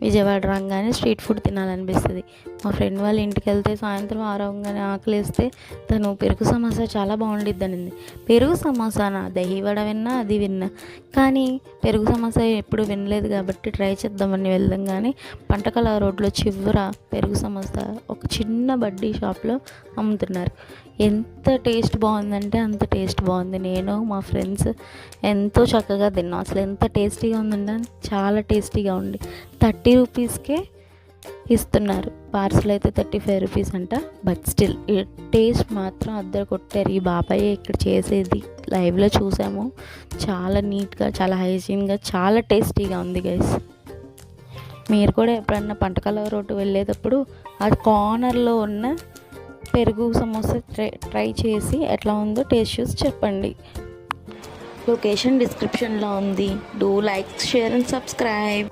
విజయవాడ రాగానే street food తినాలనిపిస్తుంది. మా ఫ్రెండ్ వాళ్ళ ఇంటికి వెళ్తే సాయంత్రం ఆరవగానే ఆకలిస్తే తను పెరుగు సమోసా చాలా బాగుండిద్ది అనింది. పెరుగు సమోసానా? దహి వడ విన్నా, అది విన్నా, కానీ పెరుగు సమోసా ఎప్పుడు వినలేదు కాబట్టి ట్రై చేద్దామని వెళ్దాం. కానీ పంటకల రోడ్లో చివర పెరుగు సమోసా ఒక చిన్న బడ్డీ షాప్లో అమ్ముతున్నారు. ఎంత టేస్ట్ బాగుందంటే అంత టేస్ట్ బాగుంది. నేను మా ఫ్రెండ్స్ ఎంతో చక్కగా తిన్నాం. అసలు ఎంత టేస్టీగా ఉందంటే చాలా టేస్టీగా ఉంది. 30 రూపీస్కే ఇస్తున్నారు. పార్సల్ అయితే 35 రూపీస్ అంట. బట్ స్టిల్ టేస్ట్ మాత్రం అద్దరు కొట్టారు. ఈ బాబాయ్ ఇక్కడ చేసేది లైవ్లో చూసాము. చాలా నీట్గా, చాలా హైజీన్గా, చాలా టేస్టీగా ఉంది గైస్. మీరు కూడా ఎప్పుడన్నా పంటకాల రోడ్డు వెళ్ళేటప్పుడు ఆ కార్నర్లో ఉన్న పెరుగు సమోసా ట్రై చేసి ఎట్లా ఉందో టేస్ట్ చూసి చెప్పండి. లొకేషన్ డిస్క్రిప్షన్లో ఉంది. Do like, share and subscribe.